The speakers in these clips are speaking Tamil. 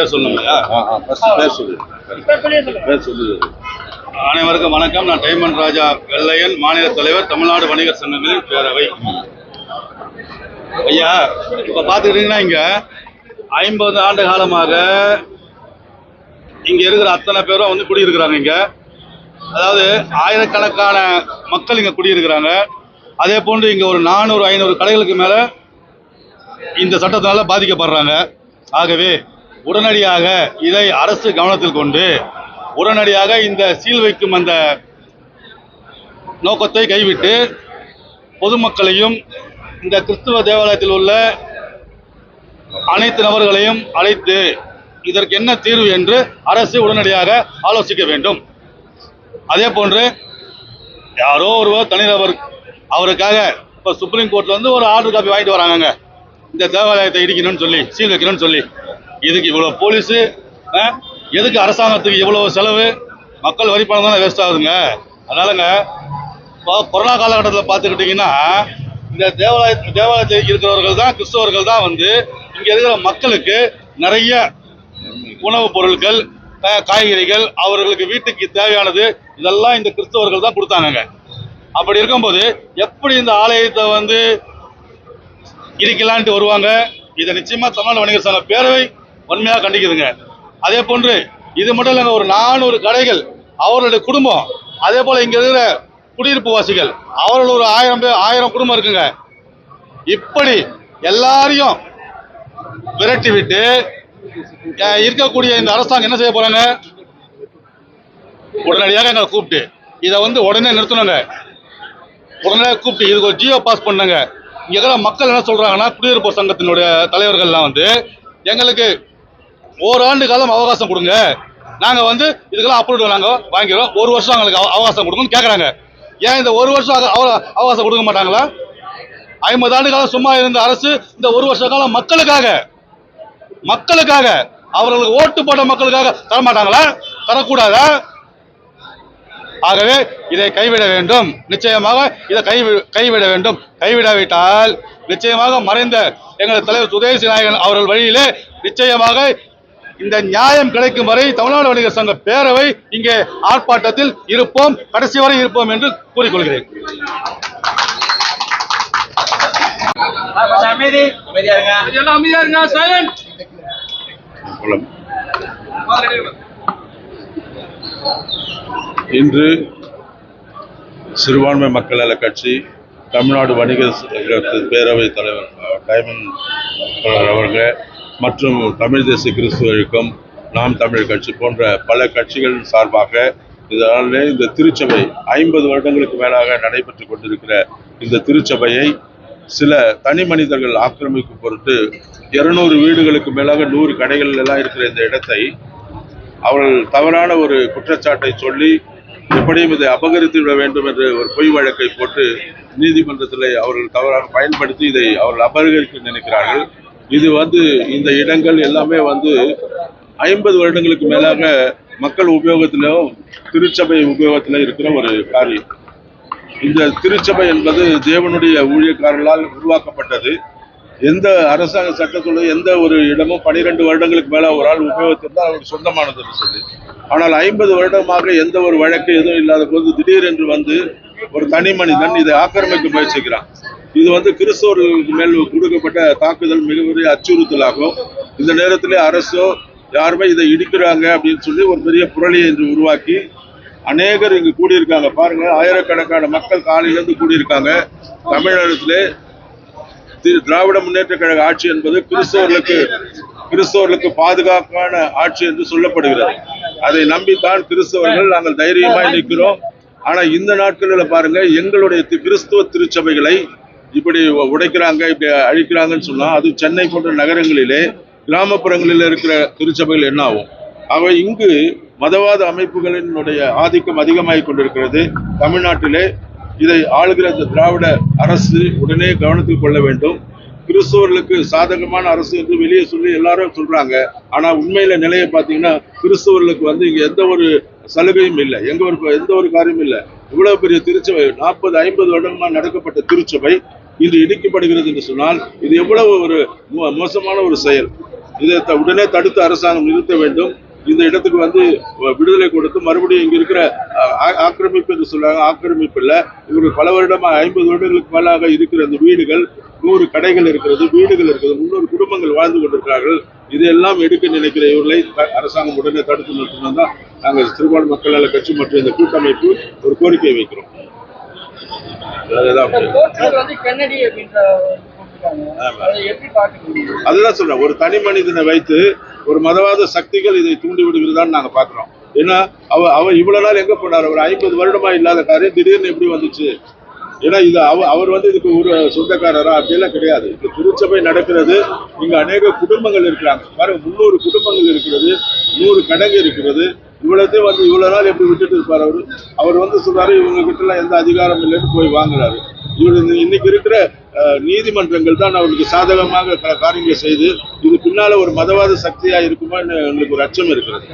பேர் சொல்லுங்கய்யா. அனைவருக்கும் வணக்கம். நான் டைமண்ட் ராஜா வெள்ளையன், மாநில தலைவர், தமிழ்நாடு வணிகர் சங்கங்களின் பேரவை. ஐயா, இப்ப பாத்துக்கிட்டீங்கன்னா இங்க 50 ஆண்டு காலமாக இங்க இருக்கிற அத்தனை பேரும் வந்து குடியிருக்கிறாங்க. இங்க அதாவது ஆயிரக்கணக்கான மக்கள் இங்க குடியிருக்கிறாங்க. அதே போன்று இங்க ஒரு 400-500 கடைகளுக்கு மேல இந்த சட்டத்தினால பாதிக்கப்படுறாங்க. ஆகவே உடனடியாக இதை அரசு கவனத்தில் கொண்டு உடனடியாக இந்த சீல் வைக்கும் அந்த நோக்கத்தை கைவிட்டு பொதுமக்களையும் இந்த கிறிஸ்துவ தேவாலயத்தில் உள்ள அனைத்து நபர்களையும் அழைத்து இதற்கு என்ன தீர்வு என்று அரசு உடனடியாக ஆலோசிக்க வேண்டும். அதே போன்று யாரோ ஒருவர் தனிநபர் அவருக்காக இப்போ சுப்ரீம் கோர்ட்ல வந்து ஒரு ஆர்டர் காப்பி வாங்கிட்டு வராங்க, இந்த தேவாலயத்தை இடிக்கணும்னு சொல்லி, சீல் வைக்கணும்னு சொல்லி. இதுக்கு இவ்வளவு போலீஸு, எதுக்கு அரசாங்கத்துக்கு இவ்வளவு செலவு? மக்கள் வரி பணம் தானே வேஸ்ட் ஆகுதுங்க. அதனாலங்க இப்போ கொரோனா காலகட்டத்தில் பார்த்துக்கிட்டிங்கன்னா இந்த தேவாலயத்தில் இருக்கிறவர்கள் தான், கிறிஸ்தவர்கள் தான் வந்து இங்கே இருக்கிற மக்களுக்கு நிறைய உணவுப் பொருட்கள், காய்கறிகள், அவர்களுக்கு வீட்டுக்கு தேவையானது இதெல்லாம் இந்த கிறிஸ்தவர்கள் தான் கொடுத்தாங்க. அப்படி இருக்கும்போது எப்படி இந்த ஆலயத்தை வந்து இடிக்கலான்ட்டு வருவாங்க? இதை நிச்சயமா தமிழ்நாடு வணிகர் சங்க பேரவை வன்மையாக கண்டிக்குதுங்க. அதே போன்று இது மட்டும் இல்லைங்க, ஒரு 400 கடைகள், அவர்களுடைய குடும்பம், அதே போல இங்க இருக்கிற குடியிருப்பு வாசிகள், அவர்கள் ஒரு 1000 குடும்பம் இருக்குங்க. இப்படி எல்லாரையும் விரட்டி விட்டு இருக்கக்கூடிய இந்த அரசாங்கம் என்ன செய்ய போறாங்க? உடனடியாக எங்களை கூப்பிட்டு இதை வந்து உடனே நிறுத்தணுங்க. உடனே கூப்பிட்டு இதுக்கு ஒரு ஜியோ பாஸ் பண்ணுங்க. இங்க இருக்கிற மக்கள் என்ன சொல்றாங்கன்னா, குடியிருப்பு சங்கத்தினுடைய தலைவர்கள்லாம் வந்து எங்களுக்கு ஓராண்டு காலம் அவகாசம் கொடுங்க, நாங்க வந்து இதுக்கெல்லாம் அப்ரூவ் நாங்க வாங்கிறோம், 1 வருஷம் எங்களுக்கு அவகாசம் கொடுங்கன்னு கேட்கறாங்க. ஏன் இந்த 1 வருஷம் அவகாசம் கொடுக்க மாட்டாங்களா? 50 ஆண்டு காலம் சும்மா இருந்த அரசு இந்த 1 வருஷ காலம் மக்களுக்காக அவர்களுக்கு ஓட்டு போட்ட மக்களுக்காக தரமாட்டாங்களா? தரக்கூடாதா? ஆகவே இதை கைவிட வேண்டும். நிச்சயமாக இதை கைவிட வேண்டும். கைவிடாவிட்டால் நிச்சயமாக மறைந்த எங்களது தலைவர் சுதேசி நாயகன் அவர்கள் வழியிலே நிச்சயமாக இந்த நியாயம் கிடைக்கும் வரை தமிழ்நாடு வணிகர் சங்க பேரவை இங்கே ஆர்ப்பாட்டத்தில் இருப்போம், கடைசி வரை இருப்போம் என்று கூறிக்கொள்கிறேன். இன்று சிறுபான்மை மக்கள் நல கட்சி, தமிழ்நாடு வணிகர் பேரவை தலைவர் டைமண்ட் அவர்கள் மற்றும் தமிழ் தேசிய கிறிஸ்துவ இயக்கம், நாம் தமிழ் கட்சி போன்ற பல கட்சிகளின் சார்பாக இதனாலே இந்த திருச்சபை 50 வருடங்களுக்கு மேலாக நடைபெற்று கொண்டிருக்கிற இந்த திருச்சபையை சில தனி மனிதர்கள் ஆக்கிரமிக்கும் பொருட்டு 200 வீடுகளுக்கு மேலாக 100 கடைகள் எல்லாம் இருக்கிற இந்த இடத்தை அவர்கள் தவறான ஒரு குற்றச்சாட்டை சொல்லி எப்படியும் இதை அபகரித்து விட வேண்டும் என்று ஒரு பொய் வழக்கை போட்டு நீதிமன்றத்தில் அவர்கள் தவறாக பயன்படுத்தி இதை அவர்கள் அபகரிக்க நினைக்கிறார்கள். இது வந்து இந்த இடங்கள் எல்லாமே வந்து 50 வருடங்களுக்கு மேலாக மக்கள் உபயோகத்திலும் திருச்சபை உபயோகத்தில் இருக்கிற ஒரு காரியம். இந்த திருச்சபை என்பது தேவனுடைய ஊழியக்காரர்களால் உருவாக்கப்பட்டது. எந்த அரசாங்க சட்டத்துடைய எந்த ஒரு இடமும் 12 வருடங்களுக்கு மேல ஒரு ஆள் உபயோகத்திருந்தால் அவருக்கு சொந்தமானது என்று சொல்லி, ஆனால் 50 வருடமாக எந்த ஒரு வழக்கு எதுவும் இல்லாத போது திடீரென்று வந்து ஒரு தனி மனிதன் இதை ஆக்கிரமிக்க முயற்சிக்கிறான். இது வந்து கிறிஸ்தவர்களுக்கு மேல் கொடுக்கப்பட்ட தாக்குதல், மிகப்பெரிய அச்சுறுத்தலாகும். இந்த நேரத்திலே அரசோ யாருமே இதை இடிக்கிறாங்க அப்படின்னு சொல்லி ஒரு பெரிய புரளியை இன்று உருவாக்கி அநேகர் இங்கு கூடியிருக்காங்க. பாருங்க, ஆயிரக்கணக்கான மக்கள் காலையிலிருந்து கூடியிருக்காங்க. தமிழகத்திலே திராவிட முன்னேற்ற கழக ஆட்சி என்பது கிறிஸ்தவர்களுக்கு பாதுகாப்பான ஆட்சி என்று சொல்லப்படுகிறது. அதை நம்பித்தான் கிறிஸ்தவர்கள் நாங்கள் தைரியமாய் நிற்கிறோம். ஆனா இந்த நாட்களில் பாருங்க, எங்களுடைய கிறிஸ்துவ திருச்சபைகளை இப்படி உடைக்கிறாங்க, இப்படி அழிக்கிறாங்கன்னு சொன்னா அது சென்னை போன்ற நகரங்களிலே கிராமப்புறங்களில் இருக்கிற திருச்சபைகள் என்ன ஆகும்? ஆகவே இங்கு மதவாத அமைப்புகளினுடைய ஆதிக்கம் அதிகமாகிக் கொண்டிருக்கிறது. தமிழ்நாட்டிலே இதை ஆளுகிற திராவிட அரசு உடனே கவனத்தில் கொள்ள வேண்டும். கிறிஸ்தவர்களுக்கு சாதகமான அரசு என்று வெளியே சொல்லி எல்லாரும் சொல்றாங்க. ஆனா உண்மையில நிலையை பார்த்தீங்கன்னா கிறிஸ்தவர்களுக்கு வந்து இங்க எந்த ஒரு சலுகையும் இல்லை, எந்த ஒரு காரியமும் இல்லை. இவ்வளவு பெரிய திருச்சபை 40-50 வருடமா நடக்கப்பட்ட திருச்சபை இன்று இடிக்கப்படுகிறது என்று சொன்னால் இது எவ்வளவு ஒரு மோசமான ஒரு செயல். இதை உடனே தடுத்து அரசாங்கம் நிறுத்த வேண்டும். இந்த இடத்துக்கு வந்து விடுதலை கொடுத்து மறுபடியும் இங்க இருக்கிற ஆக்கிரமிப்பு என்று சொல்றாங்க, ஆக்கிரமிப்பு இல்ல, இவர்கள் பல வருடமா 50 வருடங்களுக்கு மேலாக இருக்கிற அந்த வீடுகள், 100 கடைகள் இருக்கிறது, வீடுகள் இருக்கிறது, 300 குடும்பங்கள் வாழ்ந்து கொண்டிருக்கிறார்கள். இதையெல்லாம் எடுக்க நினைக்கிற இவர்களை அரசாங்கம் உடனே தடுத்து நிறுத்தணும் தான் நாங்கள் சிறுபான்மை மக்கள் நல கட்சி மற்றும் இந்த கூட்டமைப்பு ஒரு கோரிக்கை வைக்கிறோம். அதுதான் சொல்றேன், ஒரு தனி மனிதனை வைத்து ஒரு மதவாத சக்திகள் இதை தூண்டி விடுகிறதான்னு நாங்க பாக்குறோம். ஏன்னா அவர் இவ்வளவு நாள் எங்க போனார்? ஒரு 50 வருடமா இல்லாத காரியம் திடீர்னு எப்படி வந்துச்சு? ஏன்னா இது அவர் வந்து இதுக்கு ஒரு சொந்தக்காரரா அப்படியெல்லாம் கிடையாது. இந்த திருச்சபை நடக்கிறது, இங்க அநேக குடும்பங்கள் இருக்கிறாங்க பாருங்க, 300 குடும்பங்கள் இருக்கிறது, 100 கடைகள் இருக்கிறது. இவ்வளவுத்தையும் வந்து இவ்வளவு நாள் எப்படி விட்டுட்டு இருப்பார் அவரு? அவர் வந்து சொல்றாரு இவங்க கிட்ட எல்லாம் எந்த அதிகாரம் இல்லைன்னு போய் வாங்குறாரு. இவர் இன்னைக்கு இருக்கிற நீதிமன்றங்கள் தான் அவருக்கு சாதகமாக காரியங்களை செய்து இது பின்னால ஒரு மதவாத சக்தியா இருக்குமான்னு எங்களுக்கு ஒரு அச்சம் இருக்கிறது.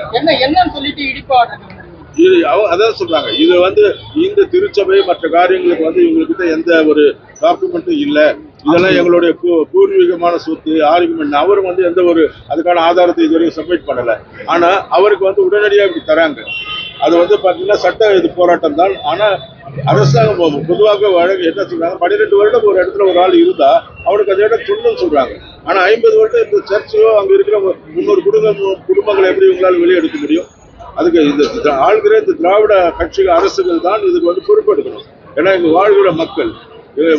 அதான் சொல்றாங்க, இது வந்து இந்த திருச்சபை மற்ற காரியங்களுக்கு வந்து இவங்ககிட்ட எந்த ஒரு டாக்குமெண்ட்டும் இல்ல, இதெல்லாம் எங்களுடைய பூர்வீகமான சொத்து ஆர்குமெண்ட். அவரும் வந்து எந்த ஒரு அதுக்கான ஆதாரத்தை இதுவரைக்கும் சப்மிட் பண்ணல. ஆனா அவருக்கு வந்து உடனடியாக இப்படி தராங்க. அது வந்து பாத்தீங்கன்னா சட்ட இது போராட்டம் தான். ஆனா அரசாங்கம் பொதுவாக வழக்கு என்ன சொல்றாங்க, 12 வருடம் ஒரு இடத்துல ஒரு ஆள் இருந்தா அவனுக்கு அந்த இடம் சொந்தம் சொல்றாங்க. ஆனா 50 வருடம் இந்த சர்ச்சையோ அங்க இருக்கிற 300 குடும்பங்களை எப்படி இவங்களால வெளியெடுக்க முடியும்? அதுக்கு இந்த ஆளுகிற இந்த திராவிட கட்சிகள் அரசுகள் தான் இதுக்கு வந்து பொறுப்பெடுக்கணும். ஏன்னா இங்க வாழ்கிற மக்கள்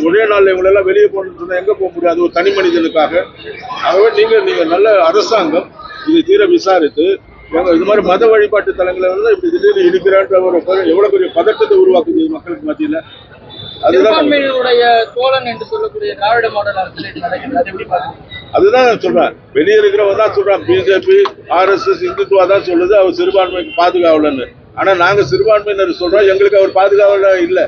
ஒரே நாள் இவங்களெல்லாம் வெளியே போகணும்னு சொன்னா எங்க போக முடியாது ஒரு தனி மனிதனுக்காக. ஆகவே நீங்க நல்ல அரசாங்கம் இதை தீர விசாரித்து இது மாதிரி மத வழிபாட்டு தலங்களை வந்து இப்படி திடீர்னு இருக்கிறான்ற ஒரு எவ்வளவு பெரிய பதட்டத்தை உருவாக்குது மக்களுக்கு மத்தியில. அதுதான் சொல்றேன், வெளியே இருக்கிறவங்க தான் சொல்றான் பிஜேபி RSS இந்துத்துவா தான் சொல்லுது அவர் சிறுபான்மைக்கு பாதுகாவலன்னு. ஆனா நாங்க சிறுபான்மையினர் சொல்றோம் எங்களுக்கு அவர் பாதுகாவலர் இல்ல.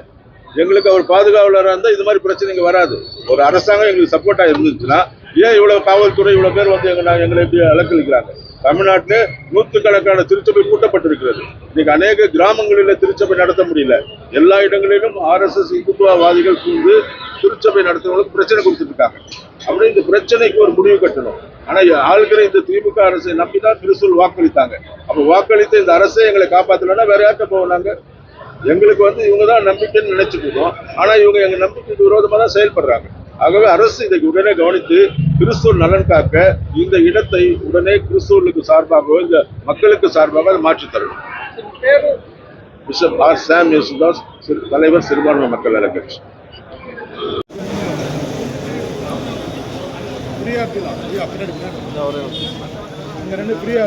எங்களுக்கு அவர் பாதுகாவலராக இருந்தா இது மாதிரி பிரச்சனைங்க வராது. ஒரு அரசாங்கம் எங்களுக்கு சப்போர்ட்டா இருந்துச்சுன்னா ஏன் இவ்வளவு காவல்துறை இவ்வளவு பேர் வந்து எங்களை எப்படி அலக்களிக்கிறாங்க? தமிழ்நாட்டில 100கணக்கான திருச்சபை கூட்டப்பட்டிருக்கிறது. இன்னைக்கு அநேக கிராமங்களில திருச்சபை நடத்த முடியல. எல்லா இடங்களிலும் RSS இந்துத்துவவாதிகள் சூழ்ந்து திருச்சபை நடத்துறவங்களுக்கு பிரச்சனை கொடுத்துட்டு இருக்காங்க. அப்படி இந்த பிரச்சனைக்கு ஒரு முடிவு கட்டணும். ஆனா ஆளுகிற இந்த திமுக அரசை நம்பிதான் கிறிஸ்துவ வாக்களித்தாங்க. அப்ப வாக்களித்த இந்த அரசை எங்களை காப்பாத்தலன்னா வேற யார்கிட்ட போவாங்க? எங்களுக்கு வந்து இவங்க தான் நம்பிக்கைன்னு நினைச்சுட்டு இருக்கோம். ஆனா இவங்க எங்க நம்பிக்கைக்கு விரோதமா தான் செயல்படுறாங்க. ஆகவே அரசு இதை உடனே கவனித்து கிறிஸ்துவ நலன் காக்க இந்த இடத்தை உடனே கிறிஸ்துவர்களுக்கு சார்பாகவோ இந்த மக்களுக்கு சார்பாக மாற்றி தரணும். பிஷப் ஆர் சாம் யேசுதாஸ், தலைவர் சிறுபான்மை மக்கள் நல கட்சி. ஃப்ரீயா